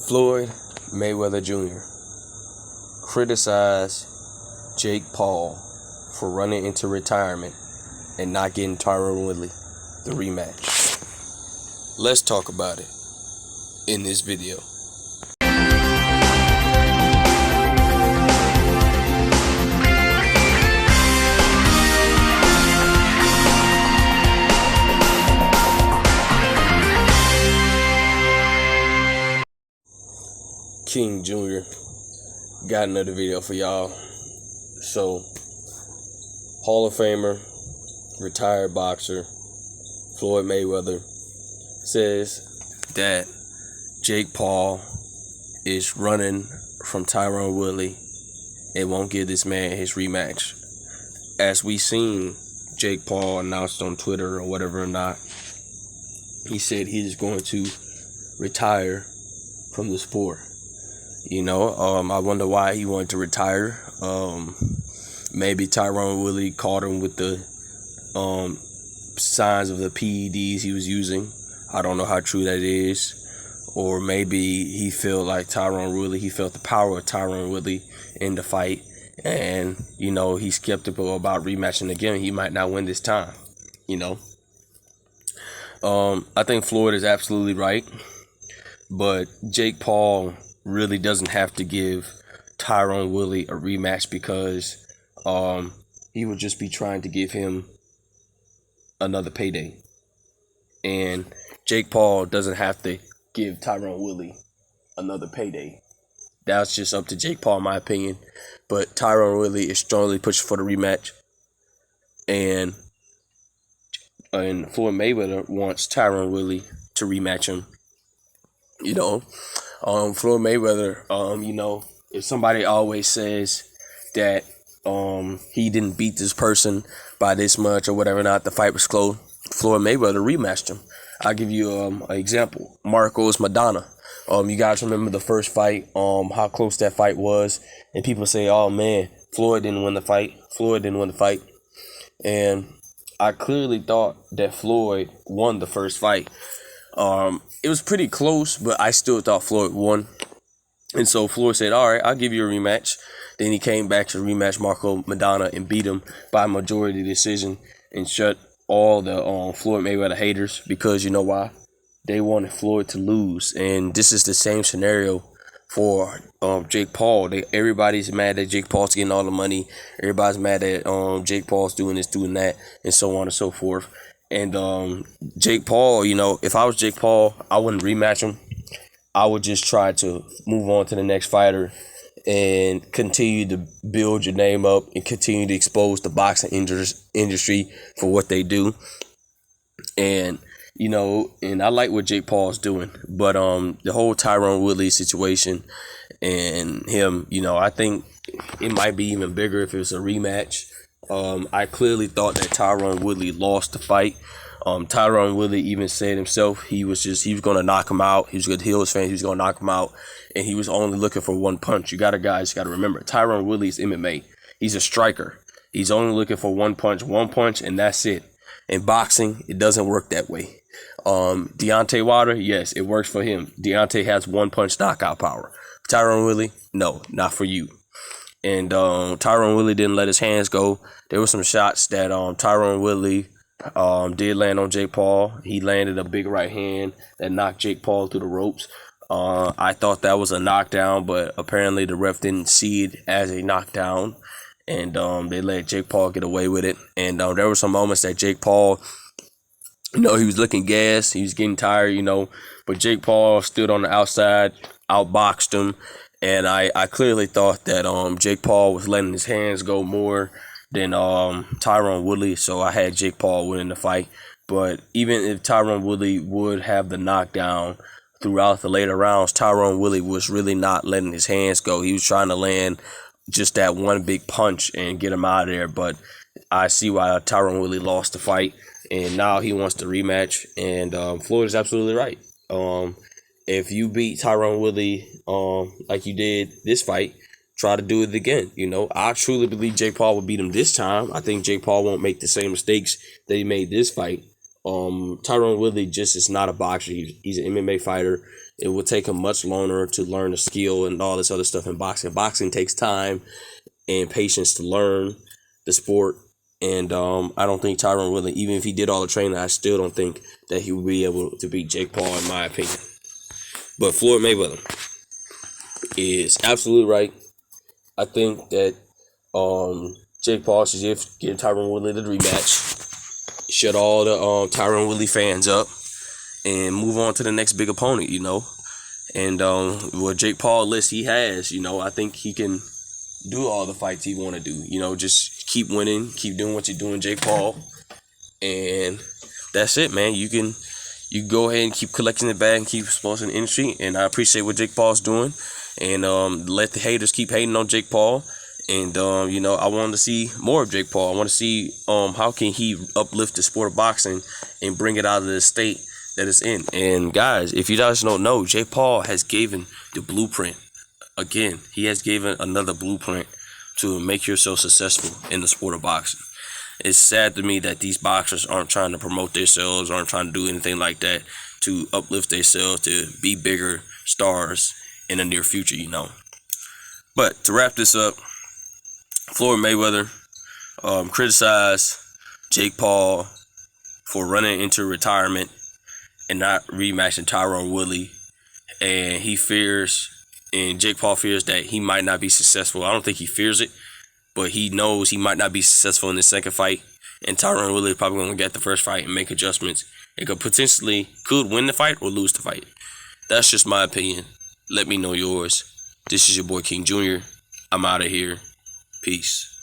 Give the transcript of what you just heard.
Floyd Mayweather Jr. criticized Jake Paul for running into retirement and not getting Tyron Woodley the rematch. Let's talk about it in this video. King Jr. got another video for y'all. So, Hall of Famer, retired boxer, Floyd Mayweather says that Jake Paul is running from Tyron Woodley and won't give this man his rematch. As we seen Jake Paul announced on Twitter or whatever or not, he said he's going to retire from the sport. I wonder why he wanted to retire. Maybe Tyron Woodley caught him with the signs of the PEDs he was using. I don't know how true that is. Or maybe he felt like he felt the power of Tyron Woodley in the fight. And, he's skeptical about rematching again. He might not win this time, I think Floyd is absolutely right. But Jake Paul really doesn't have to give Tyron Woodley a rematch because he would just be trying to give him another payday. And Jake Paul doesn't have to give Tyron Woodley another payday. That's just up to Jake Paul, in my opinion. But Tyron Woodley is strongly pushing for the rematch. And Floyd Mayweather wants Tyron Woodley to rematch him. Floyd Mayweather, if somebody always says that he didn't beat this person by this much or whatever, not the fight was close, Floyd Mayweather rematched him. I'll give you an example. Marcos Maidana. You guys remember the first fight, how close that fight was, and people say, oh man, Floyd didn't win the fight. And I clearly thought that Floyd won the first fight. It was pretty close, but I still thought Floyd won. And so Floyd said, all right, I'll give you a rematch. Then he came back to rematch Marco Maidana and beat him by majority decision and shut all the Floyd Mayweather haters, because you know why? They wanted Floyd to lose. And this is the same scenario for Jake Paul. Everybody's mad that Jake Paul's getting all the money. Everybody's mad that Jake Paul's doing this, doing that, and so on and so forth. And Jake Paul, if I was Jake Paul, I wouldn't rematch him. I would just try to move on to the next fighter and continue to build your name up and continue to expose the boxing industry for what they do. And, and I like what Jake Paul's doing. But the whole Tyron Woodley situation and him, I think it might be even bigger if it was a rematch. I clearly thought that Tyron Woodley lost the fight. Tyron Woodley even said himself he was going to knock him out. He was going to heal his fans. He was going to knock him out. And he was only looking for one punch. You got to remember, Tyron Woodley's MMA. He's a striker. He's only looking for one punch, and that's it. In boxing, it doesn't work that way. Deontay Wilder, yes, it works for him. Deontay has one punch knockout power. Tyron Woodley, no, not for you. And Tyron Woodley didn't let his hands go. There were some shots that Tyron Woodley did land on Jake Paul. He landed a big right hand that knocked Jake Paul through the ropes. I thought that was a knockdown, but apparently the ref didn't see it as a knockdown. And they let Jake Paul get away with it. And there were some moments that Jake Paul, he was looking gassed. He was getting tired, But Jake Paul stood on the outside, outboxed him. And I clearly thought that Jake Paul was letting his hands go more than Tyron Woodley. So I had Jake Paul winning the fight. But even if Tyron Woodley would have the knockdown throughout the later rounds, Tyron Woodley was really not letting his hands go. He was trying to land just that one big punch and get him out of there. But I see why Tyron Woodley lost the fight. And now he wants the rematch. And Floyd is absolutely right. If you beat Tyron Woodley like you did this fight, try to do it again. I truly believe Jake Paul will beat him this time. I think Jake Paul won't make the same mistakes that he made this fight. Tyron Woodley just is not a boxer. He's an MMA fighter. it will take him much longer to learn the skill and all this other stuff in boxing. Boxing takes time and patience to learn the sport. And I don't think Tyron Woodley, even if he did all the training, I still don't think that he would be able to beat Jake Paul, in my opinion. But Floyd Mayweather is absolutely right. I think that Jake Paul should give Tyron Woodley the rematch. Shut all the Tyron Woodley fans up and move on to the next big opponent, you know. And what Jake Paul list he has, you know, I think he can do all the fights he want to do. You know, just keep winning, keep doing what you're doing, Jake Paul. And that's it, man. You can go ahead and keep collecting it back and keep sponsoring the industry. And I appreciate what Jake Paul's doing. And let the haters keep hating on Jake Paul. And, you know, I want to see more of Jake Paul. I want to see how can he uplift the sport of boxing and bring it out of the state that it's in. And, guys, if you guys don't know, Jake Paul has given the blueprint. Again, he has given another blueprint to make yourself successful in the sport of boxing. It's sad to me that these boxers aren't trying to promote themselves, aren't trying to do anything like that to uplift themselves, to be bigger stars in the near future, you know. But to wrap this up, Floyd Mayweather criticized Jake Paul for running into retirement and not rematching Tyron Woodley. And he fears, and Jake Paul fears that he might not be successful. I don't think he fears it, but he knows he might not be successful in the second fight. And Tyron Woodley is probably going to get the first fight and make adjustments. It could win the fight or lose the fight. That's just my opinion. Let me know yours. This is your boy King Jr. I'm out of here. Peace.